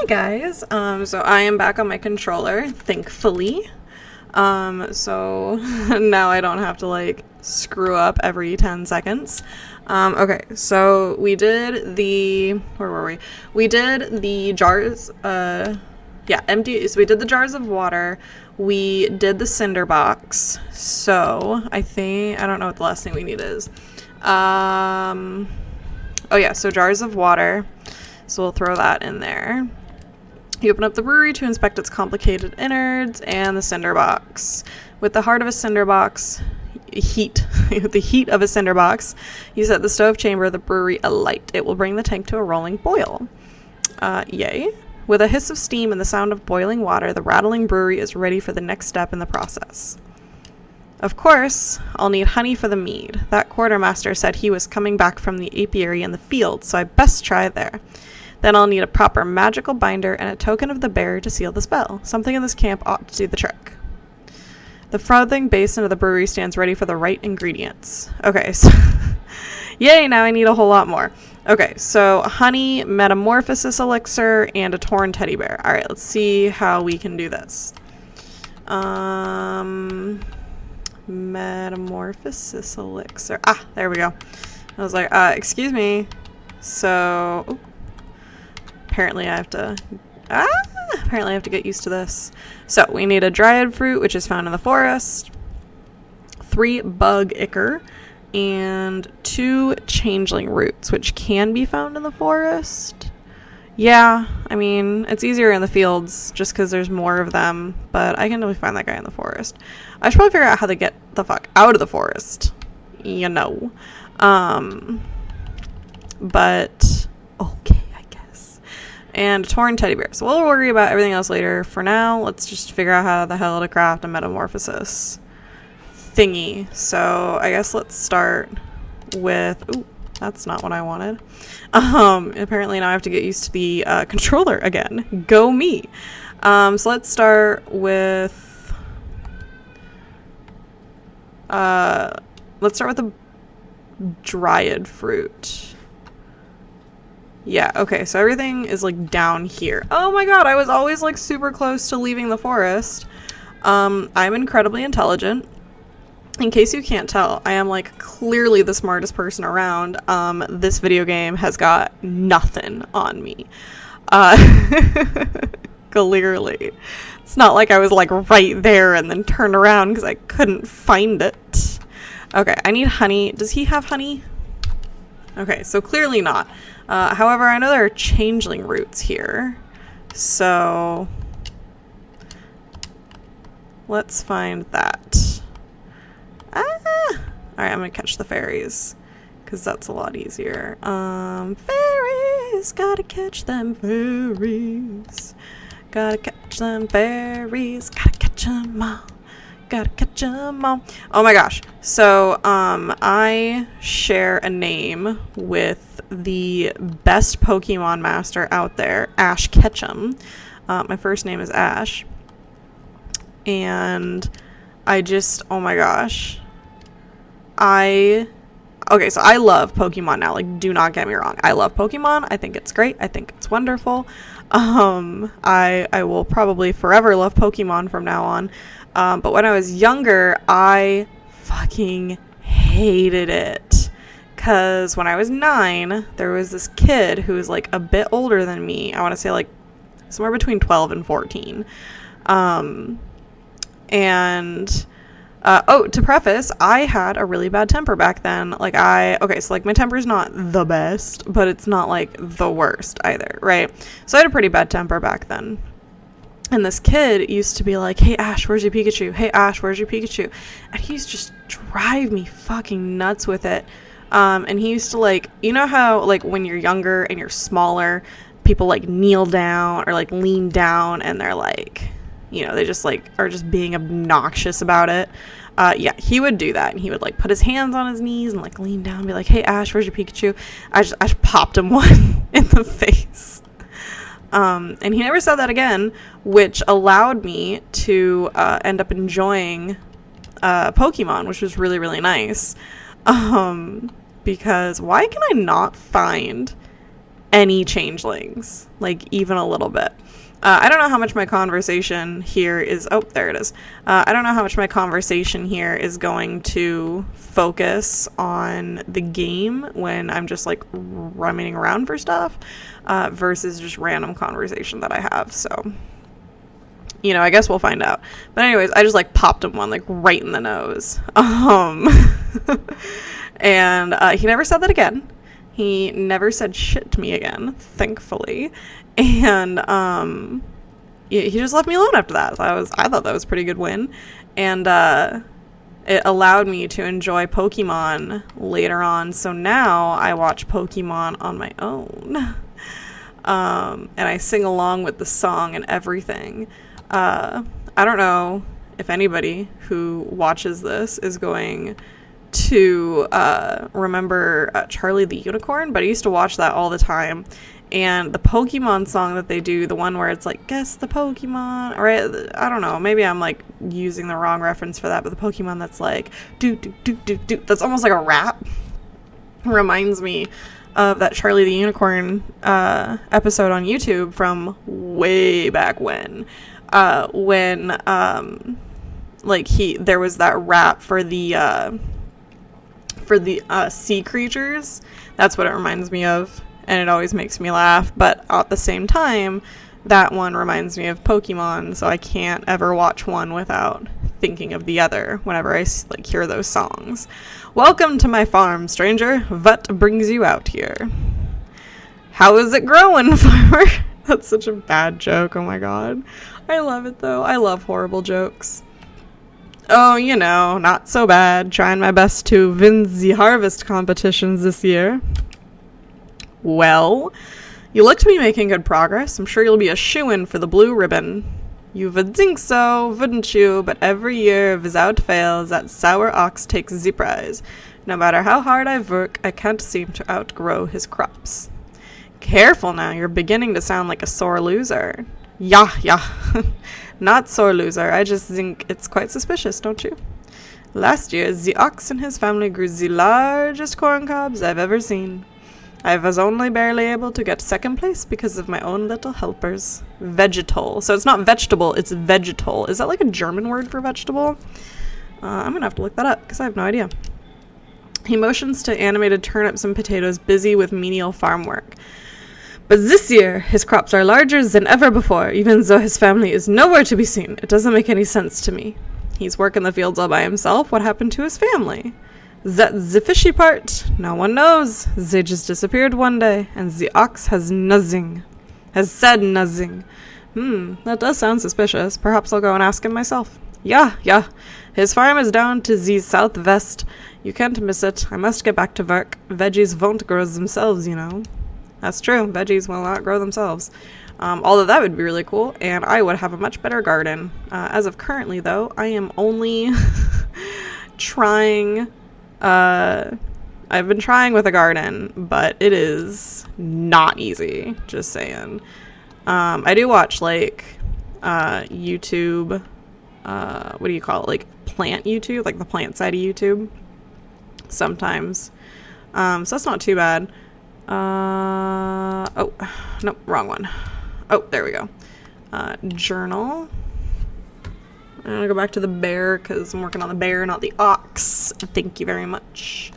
guys, so I am back on my controller, thankfully. So now I don't have to like screw up every 10 seconds. Okay, so we did the, where were we? We did the jars, empty, so we did the jars of water. We did the cinder box. So I don't know what the last thing we need is. Oh yeah, so jars of water. So we'll throw that in there. You open up the brewery to inspect its complicated innards and the cinder box. With the heart of a cinder box, with the heat of a cinder box, you set the stove chamber of the brewery alight. It will bring the tank to a rolling boil. Yay. With a hiss of steam and the sound of boiling water, the rattling brewery is ready for the next step in the process. Of course, I'll need honey for the mead. That quartermaster said he was coming back from the apiary in the field, so I best try there. Then I'll need a proper magical binder and a token of the bearer to seal the spell. Something in this camp ought to do the trick. The frothing basin of the brewery stands ready for the right ingredients. Okay, so yay, now I need a whole lot more. Okay, so honey, metamorphosis elixir, and a torn teddy bear. All right, let's see how we can do this. Metamorphosis elixir. Ah, there we go. I was like, excuse me. So, apparently I have to get used to this. So we need a dryad fruit, which is found in the forest, 3 bug ichor, and 2 changeling roots, which can be found in the forest. Yeah, I mean, it's easier in the fields just because there's more of them, but I can really find that guy in the forest. I should probably figure out how to get the fuck out of the forest, you know. But okay, I guess. And a torn teddy bear. So we'll worry about everything else later. For now, let's just figure out how the hell to craft a metamorphosis thingy. So I guess let's start with, ooh, that's not what I wanted. Apparently now I have to get used to the controller again. Go me. So let's start with the dryad fruit. Yeah, okay, so everything is like down here. Oh my god, I was always like super close to leaving the forest. I'm incredibly intelligent. In case you can't tell, I am like clearly the smartest person around. This video game has got nothing on me. Clearly. It's not like I was like right there and then turned around because I couldn't find it. Okay, I need honey. Does he have honey? Okay, so clearly not. However, I know there are changeling roots here. So let's find that. Alright, I'm gonna catch the fairies because that's a lot easier. Fairies, gotta catch them fairies. Gotta catch them fairies, gotta catch them all. Gotta catch them all. Oh my gosh. So, I share a name with the best Pokemon master out there, Ash Ketchum. My first name is Ash. And oh my gosh. Okay, so I love Pokemon now. Like, do not get me wrong. I love Pokemon. I think it's great. I think it's wonderful. I will probably forever love Pokemon from now on. But when I was younger, I fucking hated it. Because when I was 9, there was this kid who was like a bit older than me. I want to say like somewhere between 12 and 14. To preface, I had a really bad temper back then. So my temper's not the best, but it's not like the worst either, right? So I had a pretty bad temper back then. And this kid used to be like, hey Ash, where's your Pikachu? Hey Ash, where's your Pikachu? And he used to just drive me fucking nuts with it. And he used to like, you know how like when you're younger and you're smaller, people like kneel down or like lean down and they're like, you know, they just like are just being obnoxious about it. Yeah, he would do that, and he would like put his hands on his knees and like lean down and be like, hey Ash, where's your Pikachu? I just popped him one in the face. And he never said that again, which allowed me to end up enjoying Pokemon, which was really, really nice. Because why can I not find any changelings, like even a little bit. I don't know how much my conversation here is. Oh, there it is. I don't know how much my conversation here is going to focus on the game when I'm just like running around for stuff versus just random conversation that I have. So, you know, I guess we'll find out. But anyways, I just like popped him one like right in the nose. And he never said that again. He never said shit to me again, thankfully. And he just left me alone after that. So I thought that was a pretty good win. And it allowed me to enjoy Pokemon later on. So now I watch Pokemon on my own. And I sing along with the song and everything. I don't know if anybody who watches this is going to remember Charlie the Unicorn, but I used to watch that all the time. And the Pokemon song that they do, the one where it's like, guess the Pokemon, or I don't know, maybe I'm like using the wrong reference for that, but the Pokemon that's like, do, that's almost like a rap, reminds me of that Charlie the Unicorn episode on YouTube from way back when like there was that rap for the sea creatures. That's what it reminds me of. And it always makes me laugh, but at the same time, that one reminds me of Pokemon, so I can't ever watch one without thinking of the other whenever I like hear those songs. Welcome to my farm, stranger. What brings you out here? How is it growing, farmer? That's such a bad joke. Oh my god. I love it though. I love horrible jokes. Oh, you know, not so bad. Trying my best to win the harvest competitions this year. Well, you look to be making good progress. I'm sure you'll be a shoo-in for the blue ribbon. You would think so, wouldn't you? But every year, without fail, that sour ox takes the prize. No matter how hard I work, I can't seem to outgrow his crops. Careful now, you're beginning to sound like a sore loser. Yeah. Not sore loser, I just think it's quite suspicious, don't you? Last year, the ox and his family grew the largest corn cobs I've ever seen. I was only barely able to get second place because of my own little helpers. Vegetal. So it's not vegetable, it's vegetal. Is that like a German word for vegetable? I'm gonna have to look that up because I have no idea. He motions to animated turnips and potatoes busy with menial farm work. But this year, his crops are larger than ever before, even though his family is nowhere to be seen. It doesn't make any sense to me. He's working the fields all by himself. What happened to his family? That's the fishy part. No one knows. They just disappeared one day, and the ox has said nothing. That does sound suspicious. Perhaps I'll go and ask him myself. Yeah. His farm is down to the southwest. You can't miss it. I must get back to work. Veggies won't grow themselves, you know. That's true. Veggies will not grow themselves. Although that would be really cool, and I would have a much better garden. As of currently, though, I am only trying... I've been trying with a garden, but it is not easy, just saying. I do watch, like, YouTube, what do you call it, like, plant YouTube, like the plant side of YouTube, sometimes. So that's not too bad. Oh, nope, wrong one. Oh, there we go. Journal. I'm gonna go back to the bear because I'm working on the bear, not the ox. Thank you very much.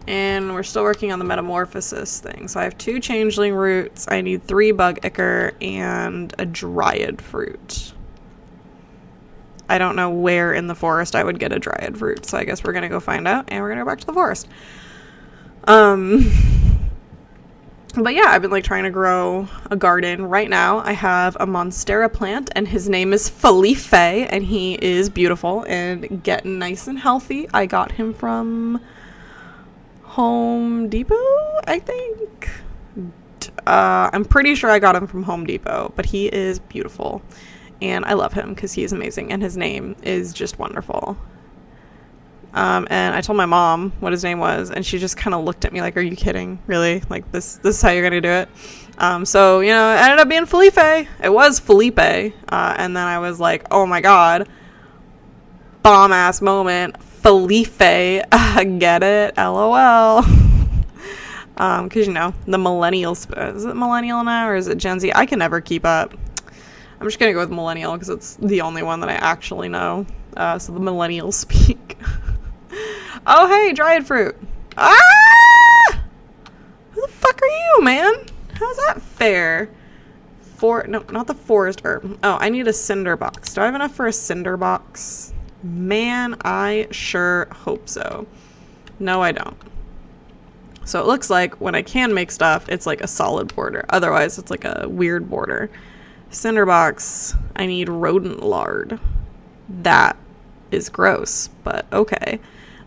And we're still working on the metamorphosis thing. So I have 2 changeling roots. I need 3 bug ichor and a dryad fruit. I don't know where in the forest I would get a dryad fruit, so I guess we're gonna go find out and we're gonna go back to the forest. But yeah, I've been like trying to grow a garden. Right now I have a Monstera plant and his name is Felipe and he is beautiful and getting nice and healthy. I got him from Home Depot, I think. I'm pretty sure I got him from Home Depot, but he is beautiful and I love him because he is amazing and his name is just wonderful. And I told my mom what his name was, and she just kind of looked at me like, are you kidding? Really? Like, this is how you're going to do it? So, you know, it ended up being Felipe. It was Felipe. And then I was like, oh my God. Bomb-ass moment. Felipe. Get it? LOL. Because, you know, the millennials, is it millennial now or is it Gen Z? I can never keep up. I'm just going to go with millennial because it's the only one that I actually know. So the millennials speak. Oh, hey, dried fruit. Ah! Who the fuck are you, man? How's that fair? No, not the forest herb. Oh, I need a cinder box. Do I have enough for a cinder box? Man, I sure hope so. No, I don't. So it looks like when I can make stuff, it's like a solid border. Otherwise, it's like a weird border. Cinder box, I need rodent lard. That is gross, but okay.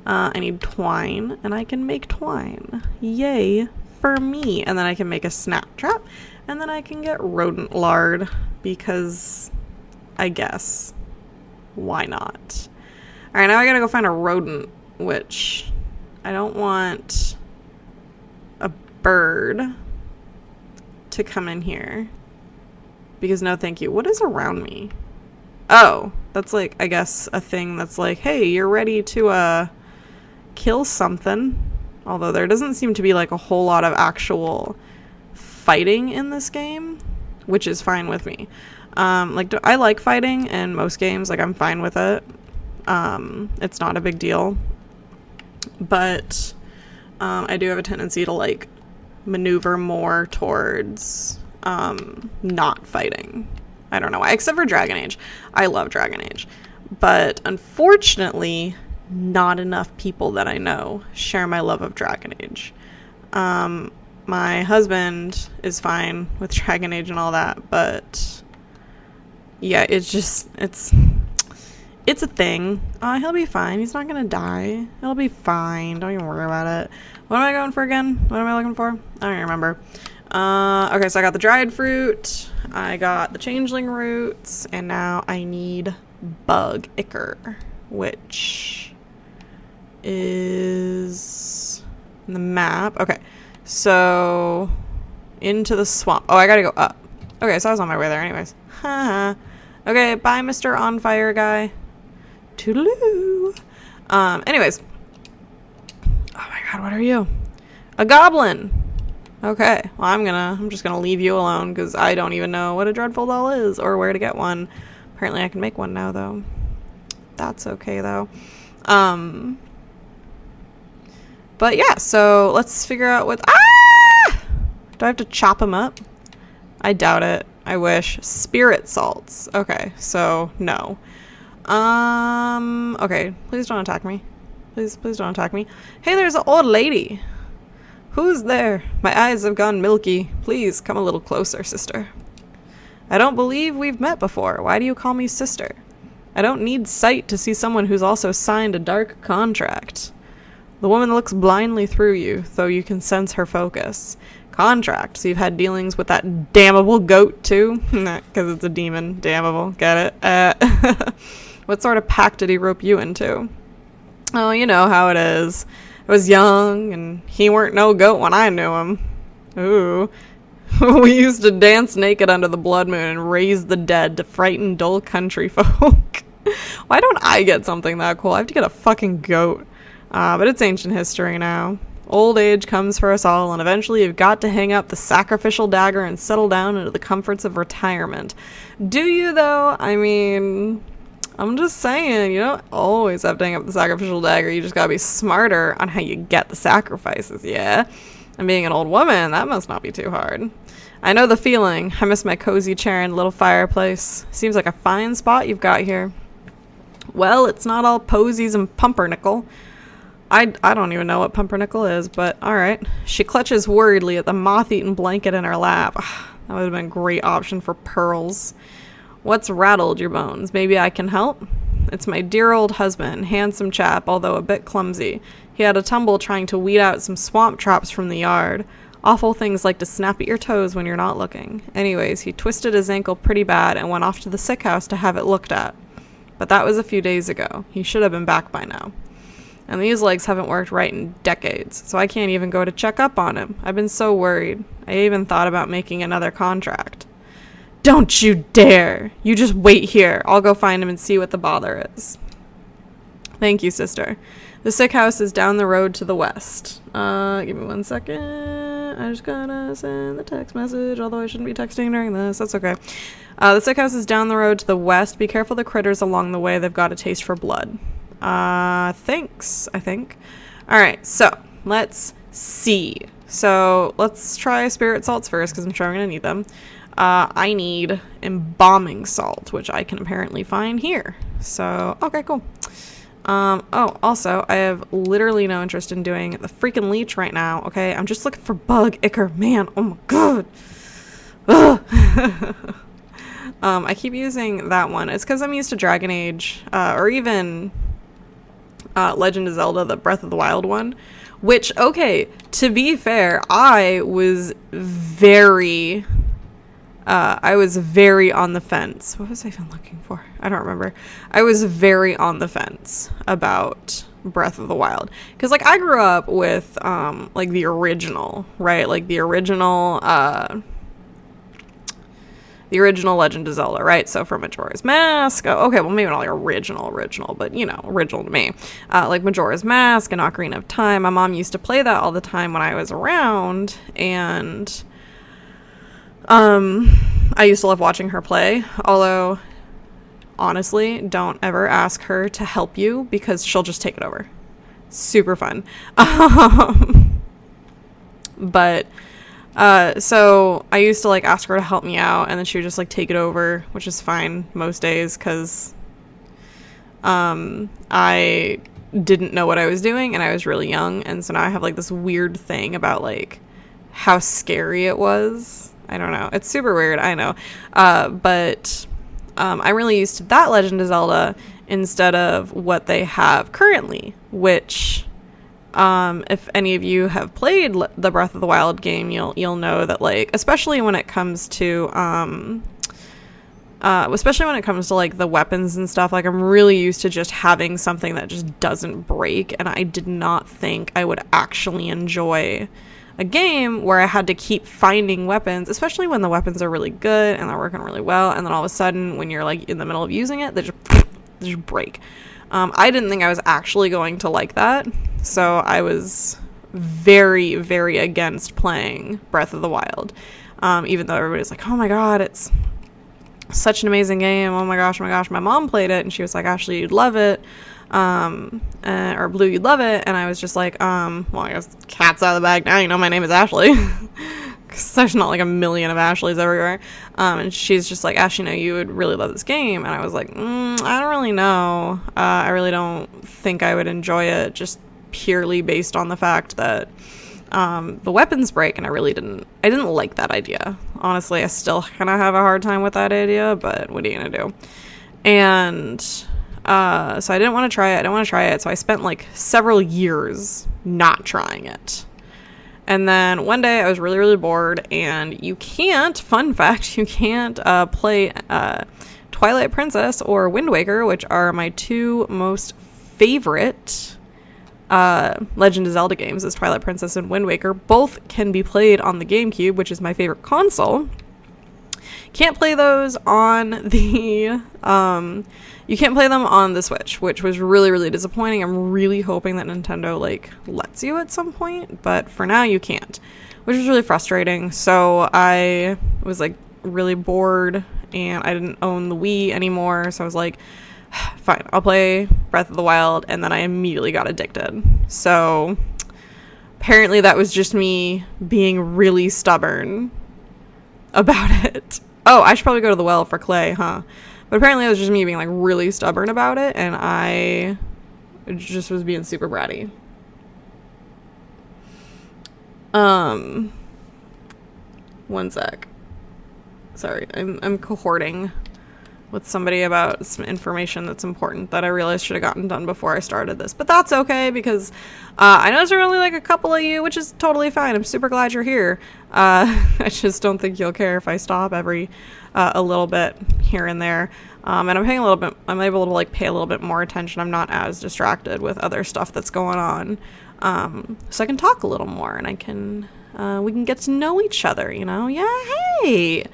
I need twine, and I can make twine. Yay for me. And then I can make a snap trap, and then I can get rodent lard, because I guess. Why not? Alright, now I gotta go find a rodent, which I don't want a bird to come in here. Because no thank you. What is around me? Oh, that's like, I guess, a thing that's like, hey, you're ready to kill something. Although there doesn't seem to be like a whole lot of actual fighting in this game, which is fine with me. I like fighting in most games. Like, I'm fine with it. It's not a big deal. But I do have a tendency to like maneuver more towards not fighting. I don't know why, except for Dragon Age. I love Dragon Age. But unfortunately, not enough people that I know share my love of Dragon Age. My husband is fine with Dragon Age and all that, but yeah, it's a thing. He'll be fine. He's not gonna die. He'll be fine. Don't even worry about it. What am I going for again? What am I looking for? I don't even remember. Okay, so I got the dried fruit, I got the changeling roots, and now I need bug ichor, which is in the map. Okay, so into the swamp. Oh, I gotta go up. Okay, so I was on my way there anyways. Okay, bye, Mr. On Fire guy. Toodaloo. Anyways. Oh my god, what are you? A goblin! Okay, well I'm just gonna leave you alone because I don't even know what a dreadful doll is or where to get one. Apparently I can make one now though. That's okay though. But yeah, so let's figure out what. Do I have to chop them up? I doubt it. I wish. Spirit salts. Okay, so no. Okay, please don't attack me. Please don't attack me. Hey, there's an old lady. Who's there? My eyes have gone milky. Please come a little closer, sister. I don't believe we've met before. Why do you call me sister? I don't need sight to see someone who's also signed a dark contract. The woman looks blindly through you, though you can sense her focus. Contract. So you've had dealings with that damnable goat too? Because it's a demon. Damnable. Get it? What sort of pact did he rope you into? Oh, you know how it is. I was young, and he weren't no goat when I knew him. Ooh. We used to dance naked under the blood moon and raise the dead to frighten dull country folk. Why don't I get something that cool? I have to get a fucking goat. But it's ancient history now. Old age comes for us all, and eventually you've got to hang up the sacrificial dagger and settle down into the comforts of retirement. Do you, though? I mean, I'm just saying, you don't always have to hang up the sacrificial dagger. You just gotta be smarter on how you get the sacrifices, yeah? And being an old woman, that must not be too hard. I know the feeling. I miss my cozy chair and little fireplace. Seems like a fine spot you've got here. Well, it's not all posies and pumpernickel. I don't even know what pumpernickel is, but alright. She clutches worriedly at the moth-eaten blanket in her lap. That would have been a great option for pearls. What's rattled your bones? Maybe I can help? It's my dear old husband, handsome chap, although a bit clumsy. He had a tumble trying to weed out some swamp traps from the yard. Awful things like to snap at your toes when you're not looking. Anyways, he twisted his ankle pretty bad and went off to the sick house to have it looked at. But that was a few days ago. He should have been back by now. And these legs haven't worked right in decades, so I can't even go to check up on him. I've been so worried. I even thought about making another contract. Don't you dare! You just wait here. I'll go find him and see what the bother is. Thank you, sister. The sick house is down the road to the west. Give me 1 second. I just gotta send the text message, although I shouldn't be texting during this. That's okay. The sick house is down the road to the west. Be careful the critters along the way. They've got a taste for blood. Thanks, I think. Alright, so let's see. So let's try spirit salts first, because I'm sure I'm going to need them. I need embalming salt, which I can apparently find here. So, okay, cool. Oh, also, I have literally no interest in doing the freaking leech right now, okay? I'm just looking for bug ichor, man. Oh my god. I keep using that one. It's because I'm used to Dragon Age, or even Legend of Zelda, the Breath of the Wild one. Which, okay, to be fair, I was very on the fence. What was I even looking for? I don't remember. I was very on the fence about Breath of the Wild. Because, like, I grew up with, like, the original, right? Like, the original Legend of Zelda, right? So from Majora's Mask, okay, well, maybe not like original, but, you know, original to me. Like Majora's Mask and Ocarina of Time. My mom used to play that all the time when I was around, and I used to love watching her play, although, honestly, don't ever ask her to help you, because she'll just take it over. Super fun. But so I used to like ask her to help me out, and then she would just like take it over, which is fine most days, because I didn't know what I was doing, and I was really young, and so now I have like this weird thing about like how scary it was. I don't know, it's super weird, I know. But I'm really used to that Legend of Zelda instead of what they have currently, which if any of you have played the Breath of the Wild game, you'll know that, like, especially when it comes to like the weapons and stuff, like, I'm really used to just having something that just doesn't break, and I did not think I would actually enjoy a game where I had to keep finding weapons, especially when the weapons are really good and they're working really well, and then all of a sudden when you're like in the middle of using it, they just break. I didn't think I was actually going to like that, so I was very, very against playing Breath of the Wild, even though everybody's like, oh my god, it's such an amazing game, oh my gosh. My mom played it, and she was like, Ashley, you'd love it, or Blue, you'd love it, and I was just like, well, I guess cat's out of the bag now, you know my name is Ashley. Because there's not like a million of Ashleys everywhere. And she's just like, Ash, you know, you would really love this game. And I was like, I don't really know. I really don't think I would enjoy it, just purely based on the fact that the weapons break, and I didn't like that idea. Honestly, I still kind of have a hard time with that idea, but what are you gonna do? And so I didn't want to try it. So I spent like several years not trying it. And then one day I was really, really bored, and fun fact, you can't play Twilight Princess or Wind Waker, which are my two most favorite Legend of Zelda games, is Twilight Princess and Wind Waker. Both can be played on the GameCube, which is my favorite console. Can't play those on the you can't play them on the Switch, which was really, really disappointing. I'm really hoping that Nintendo like lets you at some point, but for now you can't, which was really frustrating. So I was like really bored, and I didn't own the Wii anymore, so I was like, fine, I'll play Breath of the Wild, and then I immediately got addicted. So apparently that was just me being really stubborn about it. Oh, I should probably go to the well for clay, huh? But apparently it was just me being like really stubborn about it, and I just was being super bratty. One sec. Sorry, I'm cohorting with somebody about some information that's important that I realized should have gotten done before I started this. But that's okay, because I know there are only like a couple of you, which is totally fine. I'm super glad you're here. I just don't think you'll care if I stop every a little bit here and there. And I'm able to like pay a little bit more attention. I'm not as distracted with other stuff that's going on. So I can talk a little more, and we can get to know each other, you know? Yeah, hey!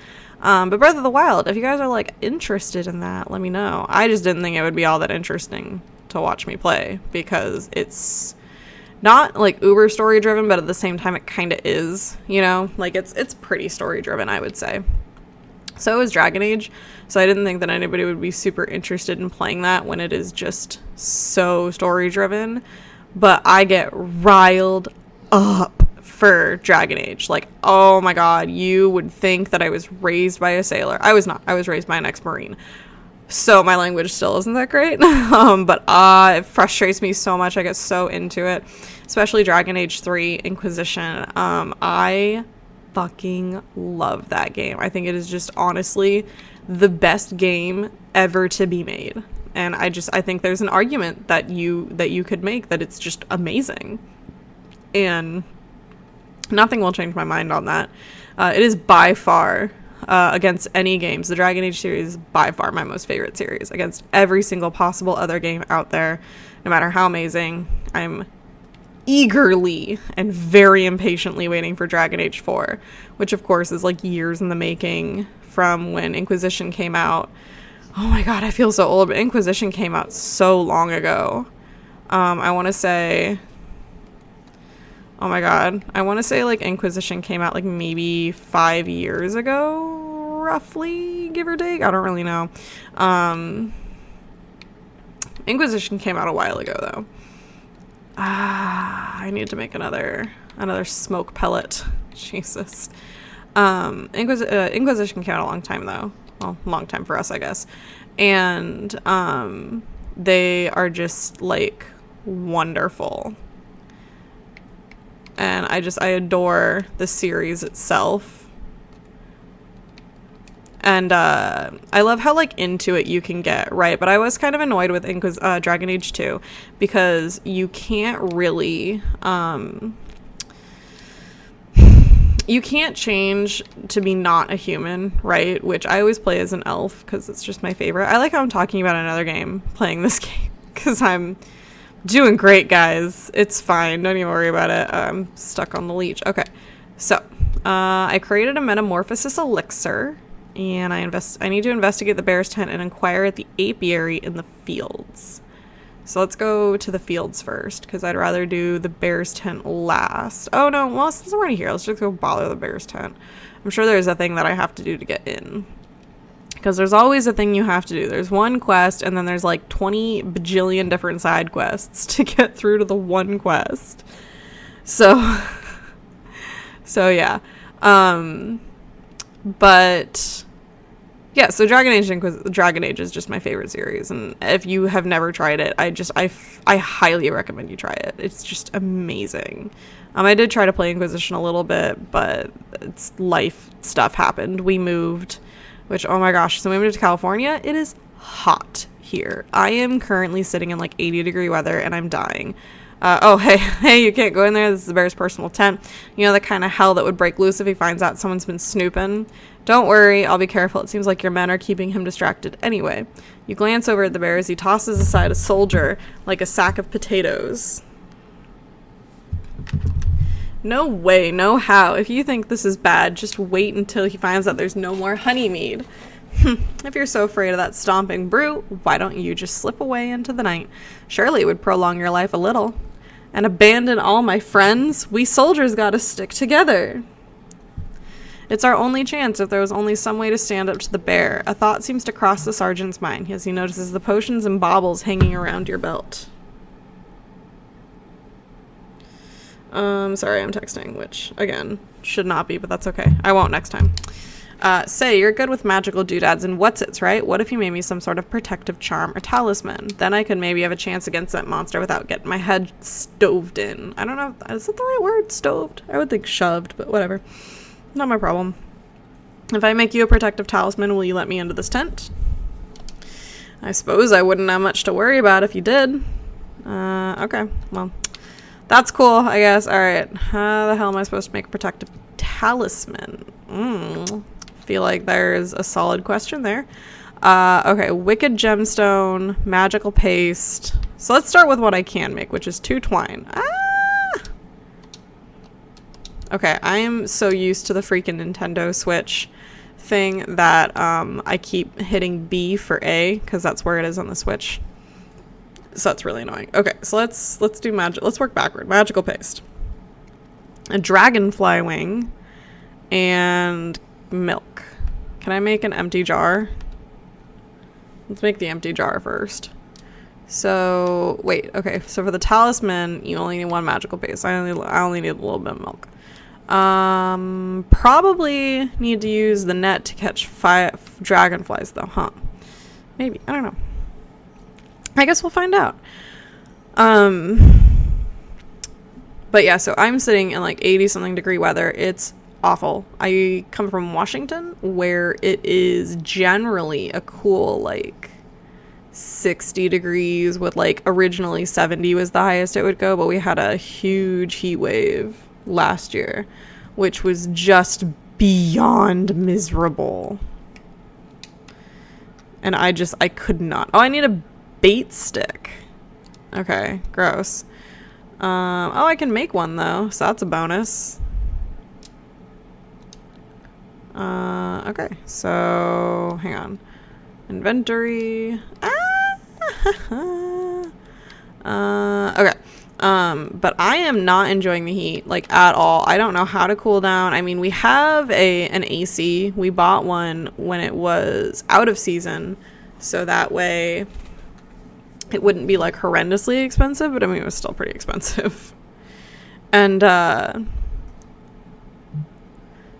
But Breath of the Wild, if you guys are like interested in that, let me know. I just didn't think it would be all that interesting to watch me play, because it's not like uber story driven, but at the same time it kind of is, you know, like it's pretty story driven, I would say. So it was Dragon Age, so I didn't think that anybody would be super interested in playing that when it is just so story driven, but I get riled up for Dragon Age. Like, oh my god, you would think that I was raised by a sailor. I was not. I was raised by an ex-Marine. So my language still isn't that great, but it frustrates me so much. I get so into it, especially Dragon Age 3 Inquisition. I fucking love that game. I think it is just honestly the best game ever to be made, and I think there's an argument that you could make that it's just amazing, and nothing will change my mind on that. It is by far, against any games, the Dragon Age series is by far my most favorite series. Against every single possible other game out there, no matter how amazing, I'm eagerly and very impatiently waiting for Dragon Age 4, which of course is like years in the making from when Inquisition came out. Oh my god, I feel so old, but Inquisition came out so long ago. I want to say... Oh my god. I want to say like Inquisition came out like maybe 5 years ago, roughly, give or take. I don't really know. Inquisition came out a while ago though. I need to make another smoke pellet. Jesus. Inquisition came out a long time though. Well, long time for us, I guess. And they are just like wonderful. And I adore the series itself. And I love how like into it you can get, right? But I was kind of annoyed with Dragon Age 2 because you can't really you can't change to be not a human, right? Which I always play as an elf because it's just my favorite. I like how I'm talking about another game playing this game because I'm doing great, guys. It's fine. Don't even worry about it. I'm stuck on the leech. Okay. So, I created a metamorphosis elixir, and I need to investigate the bear's tent and inquire at the apiary in the fields. So let's go to the fields first, because I'd rather do the bear's tent last. Oh, no. Well, since I'm already here, let's just go bother the bear's tent. I'm sure there's a thing that I have to do to get in. Because there's always a thing you have to do. There's one quest, and then there's like 20 bajillion different side quests to get through to the one quest. So yeah. But yeah, so Dragon Age is just my favorite series, and if you have never tried it, I highly recommend you try it. It's just amazing. I did try to play Inquisition a little bit, but it's life stuff happened. We moved. Which, oh my gosh, so we moved to California. It is hot here. I am currently sitting in like 80-degree weather and I'm dying. Hey, you can't go in there. This is the bear's personal tent. You know, the kind of hell that would break loose if he finds out someone's been snooping. Don't worry, I'll be careful. It seems like your men are keeping him distracted anyway. You glance over at the bear as he tosses aside a soldier like a sack of potatoes. No way, no how. If you think this is bad, just wait until he finds out there's no more honeymead. If you're so afraid of that stomping brute, why don't you just slip away into the night? Surely it would prolong your life a little. And abandon all my friends? We soldiers gotta stick together. It's our only chance if there was only some way to stand up to the bear. A thought seems to cross the sergeant's mind as he notices the potions and baubles hanging around your belt. Sorry, I'm texting, which, again, should not be, but that's okay. I won't next time. Say, you're good with magical doodads and whatsits, right? What if you made me some sort of protective charm or talisman? Then I could maybe have a chance against that monster without getting my head stoved in. I don't know, is that the right word? Stoved? I would think shoved, but whatever. Not my problem. If I make you a protective talisman, will you let me into this tent? I suppose I wouldn't have much to worry about if you did. Okay, well... That's cool, I guess. Alright. How the hell am I supposed to make a protective talisman? Feel like there's a solid question there. Okay. Wicked gemstone, magical paste. So let's start with what I can make, which is 2 twine. Okay, I am so used to the freaking Nintendo Switch thing that I keep hitting B for A, because that's where it is on the Switch. So that's really annoying. Okay, so let's do magic. Let's work backward. Magical paste. A dragonfly wing and milk. Can I make an empty jar? Let's make the empty jar first. So wait, okay. So for the talisman, you only need 1 magical paste. I only need a little bit of milk. Probably need to use the net to catch 5 dragonflies though, huh? Maybe, I don't know. I guess we'll find out. But yeah, so I'm sitting in like 80 something degree weather. It's awful. I come from Washington, where it is generally a cool like 60 degrees, with like originally 70 was the highest it would go, but we had a huge heat wave last year, which was just beyond miserable. And I could not. Oh, I need a bait stick. Okay, gross. Oh, I can make one though, so that's a bonus. Okay, so hang on. Inventory. Okay. But I am not enjoying the heat, like, at all. I don't know how to cool down. I mean, we have an AC. We bought one when it was out of season, so that way it wouldn't be like horrendously expensive, but I mean, it was still pretty expensive. And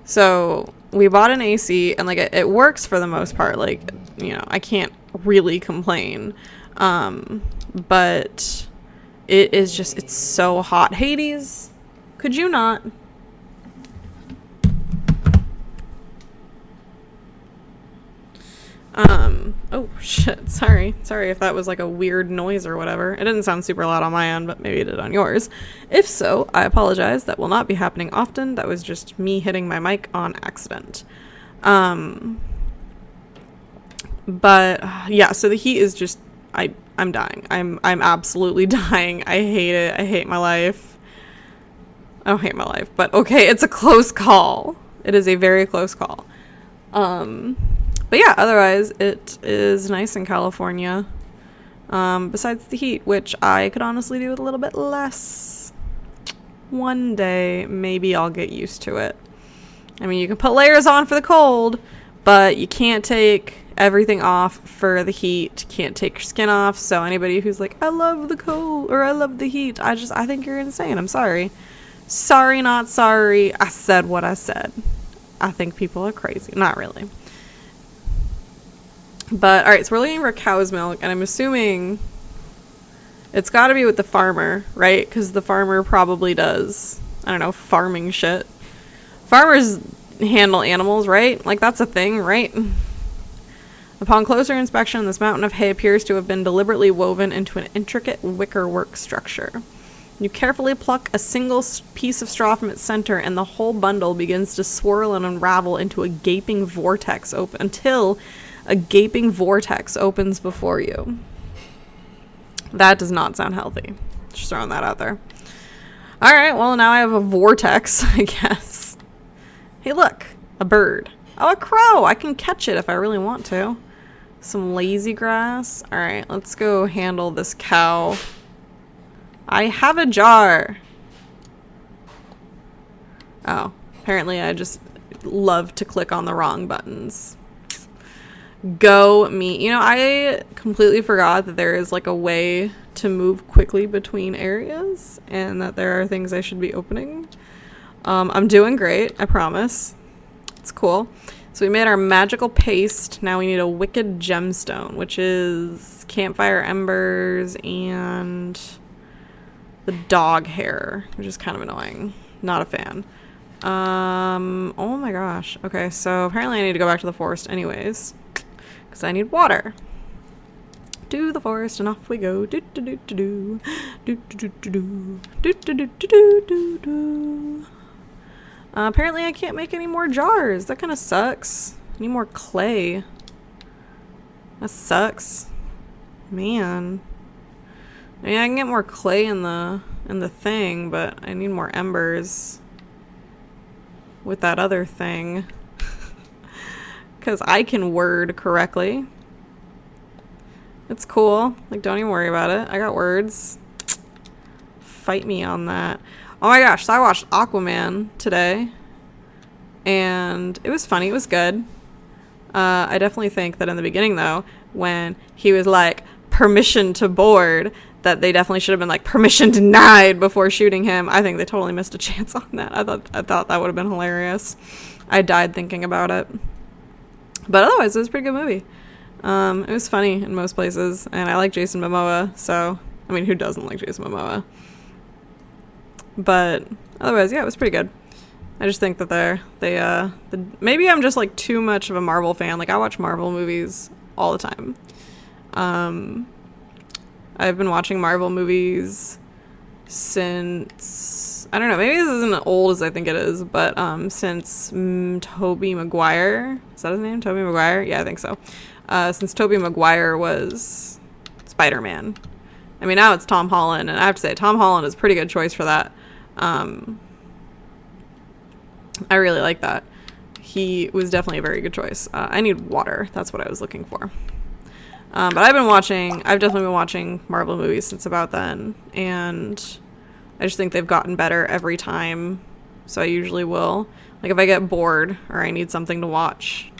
so we bought an AC, and like it works for the most part. Like, you know, I can't really complain. But it is just, it's so hot. Hades, could you not? Oh shit, sorry if that was like a weird noise or whatever. It didn't sound super loud on my end, but maybe it did on yours. If so, I apologize. That will not be happening often. That was just me hitting my mic on accident. But yeah, so the heat is just, I'm dying. I'm absolutely dying. I hate it. I hate my life. I don't hate my life, but okay, it's a close call. It is a very close call. But yeah, otherwise it is nice in California. Besides the heat, which I could honestly do with a little bit less. One day, maybe I'll get used to it. I mean, you can put layers on for the cold, but you can't take everything off for the heat. Can't take your skin off. So anybody who's like, I love the cold or I love the heat, I think you're insane. I'm sorry. Sorry, not sorry. I said what I said. I think people are crazy. Not really. But alright, so we're looking for cow's milk, and I'm assuming it's got to be with the farmer, right? Because the farmer probably does, I don't know, farming shit. Farmers handle animals, right? Like, that's a thing, right? Upon closer inspection, this mountain of hay appears to have been deliberately woven into an intricate wickerwork structure. You carefully pluck a single piece of straw from its center, and the whole bundle begins to swirl and unravel into a gaping vortex until a gaping vortex opens before you. That does not sound healthy. Just throwing that out there. Alright, well, now I have a vortex, I guess. Hey, look. A bird. Oh, a crow! I can catch it if I really want to. Some lazy grass. Alright, let's go handle this cow. I have a jar. Oh, apparently I just love to click on the wrong buttons. Go me. You know, I completely forgot that there is like a way to move quickly between areas and that there are things I should be opening. I'm doing great, I promise. It's cool. So we made our magical paste. Now we need a wicked gemstone, which is campfire embers and the dog hair, which is kind of annoying. Not a fan. Oh my gosh. Okay, so apparently I need to go back to the forest anyways, because I need water. To the forest and off we go. Do do do do do do do do do do do do do do. Apparently I can't make any more jars. That kind of sucks. I need more clay. That sucks. Man. I mean, I can get more clay in the thing, but I need more embers with that other thing. Because I can word correctly. It's cool. Like, don't even worry about it. I got words. Fight me on that. Oh my gosh, so I watched Aquaman today, and it was funny. It was good. I definitely think that in the beginning, though, when he was like, permission to board, that they definitely should have been like, permission denied before shooting him. I think they totally missed a chance on that. I thought that would have been hilarious. I died thinking about it. But otherwise, it was a pretty good movie. It was funny in most places, and I like Jason Momoa, so, I mean, who doesn't like Jason Momoa? But otherwise, yeah, it was pretty good. I just think that maybe I'm just like too much of a Marvel fan. Like, I watch Marvel movies all the time. I've been watching Marvel movies since, I don't know, maybe this isn't as old as I think it is, but since Tobey Maguire. Is that his name? Tobey Maguire? Yeah, I think so. Since Tobey Maguire was Spider-Man. I mean, now it's Tom Holland, and I have to say, Tom Holland is a pretty good choice for that. I really like that. He was definitely a very good choice. I need water. That's what I was looking for. But I've definitely been watching Marvel movies since about then, and I just think they've gotten better every time, so I usually will. Like, if I get bored or I need something to watch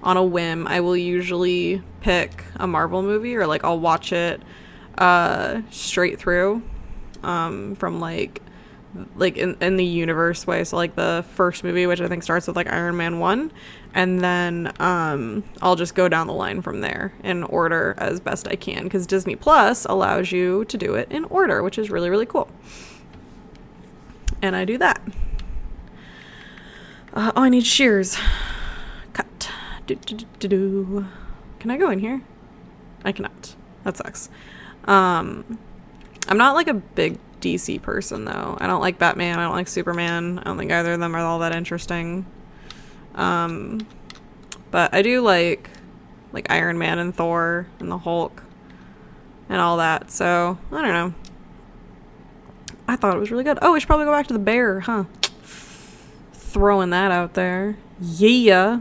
on a whim, I will usually pick a Marvel movie, or like I'll watch it straight through from like in the universe way. So like the first movie, which I think starts with like Iron Man 1, and then I'll just go down the line from there in order as best I can, because Disney Plus allows you to do it in order, which is really, really cool. And I do that. Oh, I need shears. Cut. Can I go in here? I cannot. That sucks. I'm not like a big DC person, though. I don't like Batman. I don't like Superman. I don't think either of them are all that interesting. But I do like Iron Man and Thor and the Hulk and all that. So, I don't know. I thought it was really good. Oh, we should probably go back to the bear, huh? Throwing that out there. Yeah.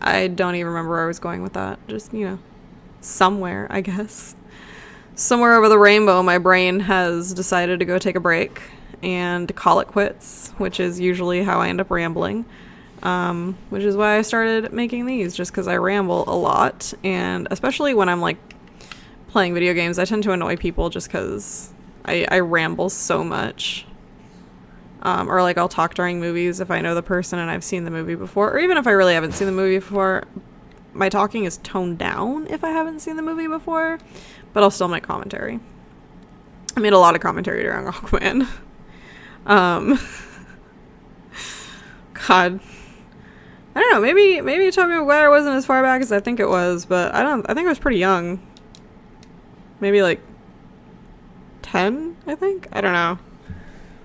I don't even remember where I was going with that. Just, somewhere, I guess. Somewhere over the rainbow, my brain has decided to go take a break and call it quits, which is usually how I end up rambling. Which is why I started making these, just because I ramble a lot. And especially when I'm, like, playing video games, I tend to annoy people just because I ramble so much. Or like I'll talk during movies if I know the person and I've seen the movie before, or even if I really haven't seen the movie before, my talking is toned down if I haven't seen the movie before, but I'll still make commentary. I made a lot of commentary during Aquaman. God, I don't know, maybe Tobey Maguire wasn't as far back as I think it was, but I think I was pretty young. Maybe like 10, I think? I don't know.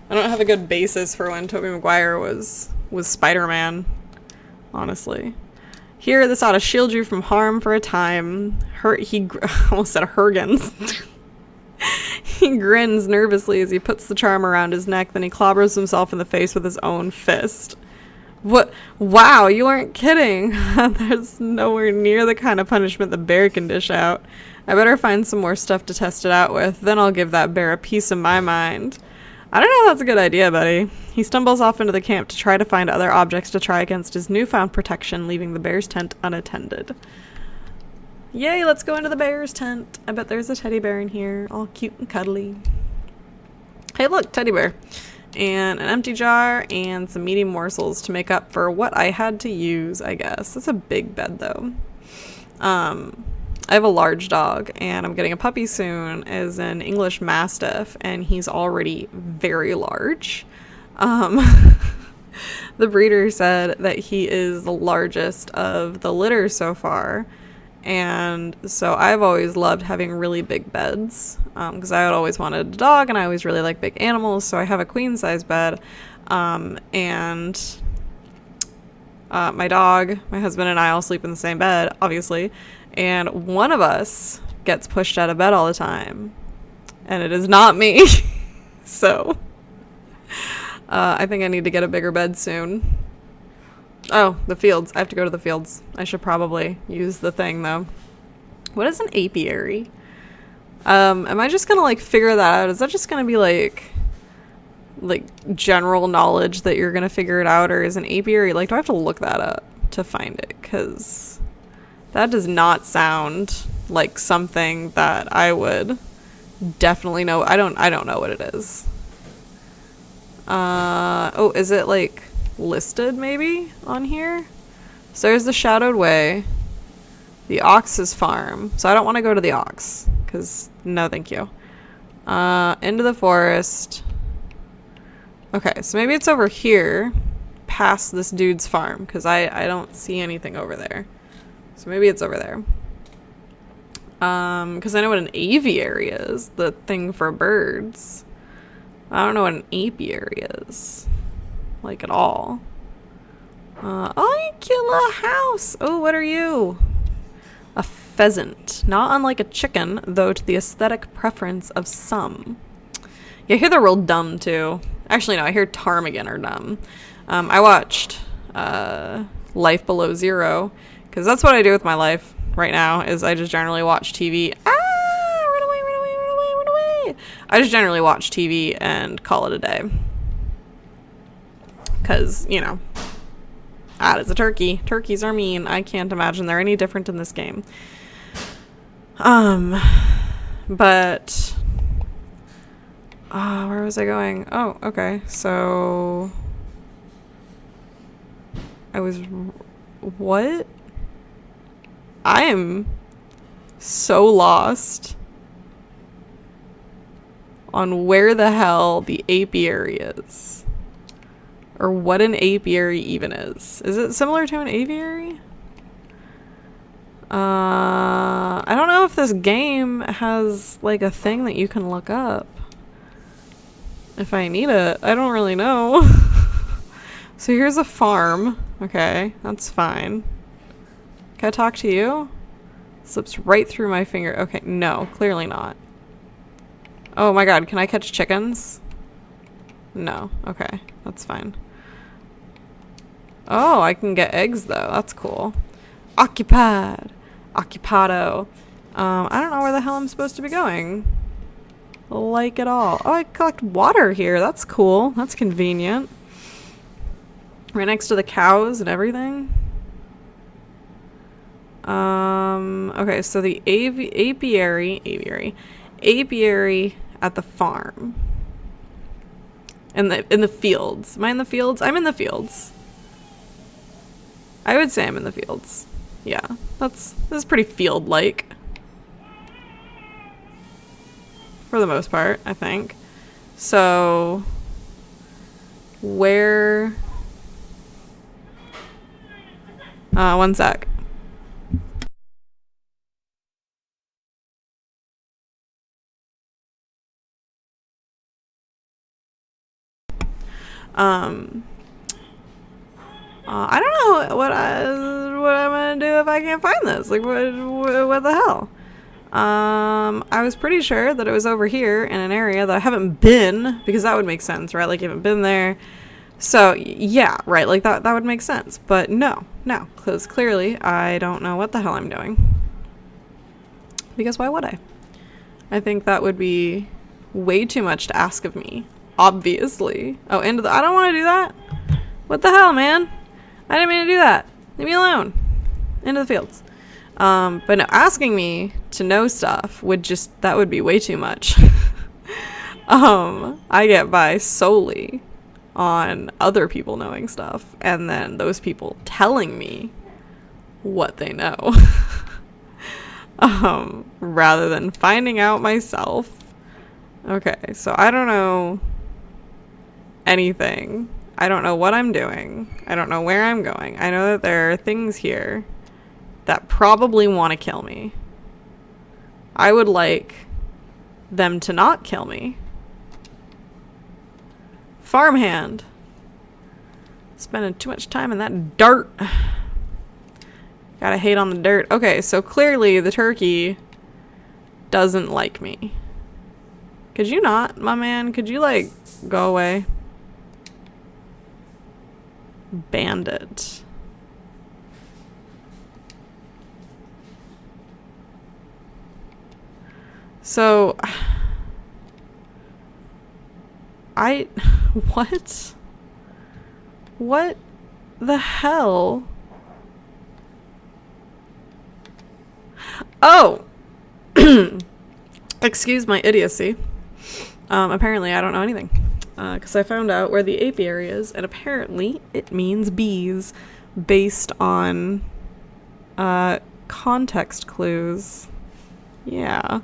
I don't have a good basis for when Tobey Maguire was Spider-Man, honestly. Here, this ought to shield you from harm for a time. Almost said Hergens. He grins nervously as he puts the charm around his neck, then he clobbers himself in the face with his own fist. What? Wow, you aren't kidding. There's nowhere near the kind of punishment the bear can dish out. I better find some more stuff to test it out with, then I'll give that bear a piece of my mind. I don't know if that's a good idea, buddy. He stumbles off into the camp to try to find other objects to try against his newfound protection, leaving the bear's tent unattended. Yay, let's go into the bear's tent. I bet there's a teddy bear in here, all cute and cuddly. Hey, look, teddy bear. And an empty jar and some meaty morsels to make up for what I had to use, I guess. That's a big bed, though. I have a large dog, and I'm getting a puppy soon as an English Mastiff, and he's already very large. The breeder said that he is the largest of the litter so far, and so I've always loved having really big beds, because I had always wanted a dog, and I always really like big animals, so I have a queen-size bed, and my dog, my husband, and I all sleep in the same bed, obviously. And one of us gets pushed out of bed all the time. And it is not me. So, I think I need to get a bigger bed soon. Oh, the fields. I have to go to the fields. I should probably use the thing, though. What is an apiary? Am I just gonna, like, figure that out? Is that just gonna be, like, general knowledge that you're gonna figure it out? Or is an apiary, like, do I have to look that up to find it? Because that does not sound like something that I would definitely know. I don't know what it is. Oh, is it, like, listed maybe on here? So there's the Shadowed Way, the Ox's Farm. So I don't want to go to the Ox, because no thank you. Into the forest. Okay, so maybe it's over here past this dude's farm, because I don't see anything over there. So maybe it's over there. Because I know what an aviary is, the thing for birds. I don't know what an apiary is, like, at all. Oh, you cute little house. Oh, what are you? A pheasant. Not unlike a chicken, though to the aesthetic preference of some. Yeah, I hear they're real dumb, too. Actually, no, I hear ptarmigan are dumb. I watched Life Below Zero, because that's what I do with my life right now, is I just generally watch TV. Run away, run away, run away, run away. I just generally watch TV and call it a day. Because, you know, that is a turkey. Turkeys are mean. I can't imagine they're any different in this game. But where was I going? Oh, okay. So I was, what? I am so lost on where the hell the apiary is. Or what an apiary even is. Is it similar to an aviary? I don't know if this game has, like, a thing that you can look up. If I need it. I don't really know. So here's a farm. Okay, that's fine. Can I talk to you? Slips right through my finger. Okay, no, clearly not. Oh my god, can I catch chickens? No, okay, that's fine. Oh, I can get eggs though. That's cool. Occupied. Occupado. I don't know where the hell I'm supposed to be going. Like at all. Oh, I collect water here. That's cool. That's convenient. Right next to the cows and everything. Okay, so the apiary at the farm. In the fields. Am I in the fields? I'm in the fields. I would say I'm in the fields. Yeah, this is pretty field-like. For the most part, I think. So, where... one sec. I don't know what I'm gonna do if I can't find this. Like, what the hell? I was pretty sure that it was over here in an area that I haven't been, because that would make sense, right? Like, you haven't been there. So, yeah, right, like, that would make sense. But no, because clearly I don't know what the hell I'm doing. Because why would I? I think that would be way too much to ask of me. Obviously. Oh, I don't want to do that. What the hell, man? I didn't mean to do that. Leave me alone. Into the fields. But no, asking me to know stuff that would be way too much. I get by solely on other people knowing stuff, and then those people telling me what they know. Rather than finding out myself. Okay, so I don't know anything. I don't know what I'm doing. I don't know where I'm going. I know that there are things here that probably want to kill me. I would like them to not kill me. Farmhand. Spending too much time in that dirt. Gotta hate on the dirt. Okay, so clearly the turkey doesn't like me. Could you not, my man? Could you, like, go away? Bandit. So, what? What the hell? Oh! Excuse my idiocy. Apparently I don't know anything. Because I found out where the apiary is, and apparently it means bees based on context clues. Yeah.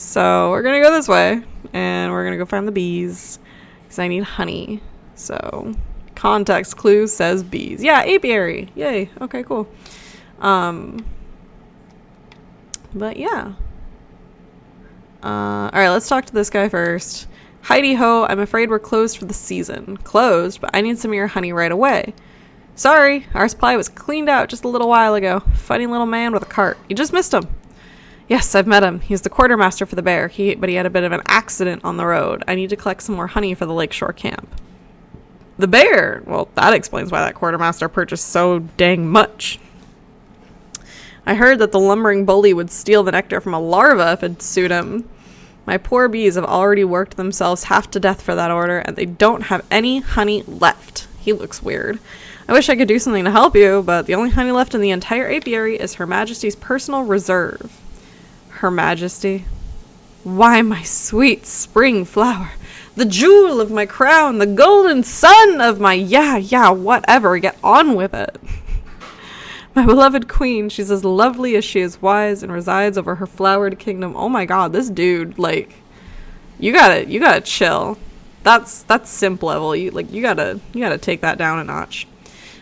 So we're gonna go this way, and we're gonna go find the bees, because I need honey. So context clue says bees. Yeah, apiary. Yay. Okay, cool. But yeah. Alright, let's talk to this guy first. Heidi ho, I'm afraid we're closed for the season. Closed, but I need some of your honey right away. Sorry, our supply was cleaned out just a little while ago. Funny little man with a cart. You just missed him. Yes, I've met him. He's the quartermaster for the bear, but he had a bit of an accident on the road. I need to collect some more honey for the lakeshore camp. The bear? Well, that explains why that quartermaster purchased so dang much. I heard that the lumbering bully would steal the nectar from a larva if it'd suit him. My poor bees have already worked themselves half to death for that order, and they don't have any honey left. He looks weird. I wish I could do something to help you, but the only honey left in the entire apiary is Her Majesty's personal reserve. Her Majesty? Why, my sweet spring flower, the jewel of my crown, the golden sun of my whatever, get on with it. My beloved queen, she's as lovely as she is wise and resides over her flowered kingdom. Oh my god, this dude, like, you gotta chill. That's simp level. You gotta take that down a notch.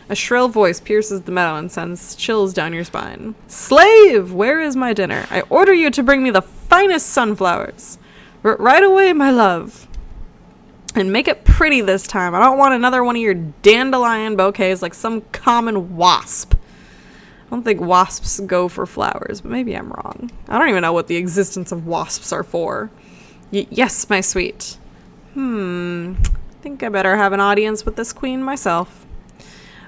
A shrill voice pierces the meadow and sends chills down your spine. Slave, where is my dinner? I order you to bring me the finest sunflowers. Right away, my love. And make it pretty this time. I don't want another one of your dandelion bouquets like some common wasp. I don't think wasps go for flowers, but maybe I'm wrong. I don't even know what the existence of wasps are for. Yes, my sweet. I think I better have an audience with this queen myself.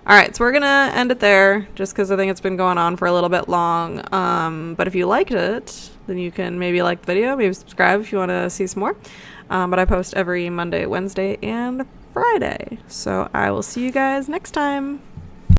Alright, so we're gonna end it there, just because I think it's been going on for a little bit long. But if you liked it, then you can maybe like the video, maybe subscribe if you want to see some more. But I post every Monday, Wednesday, and Friday. So I will see you guys next time.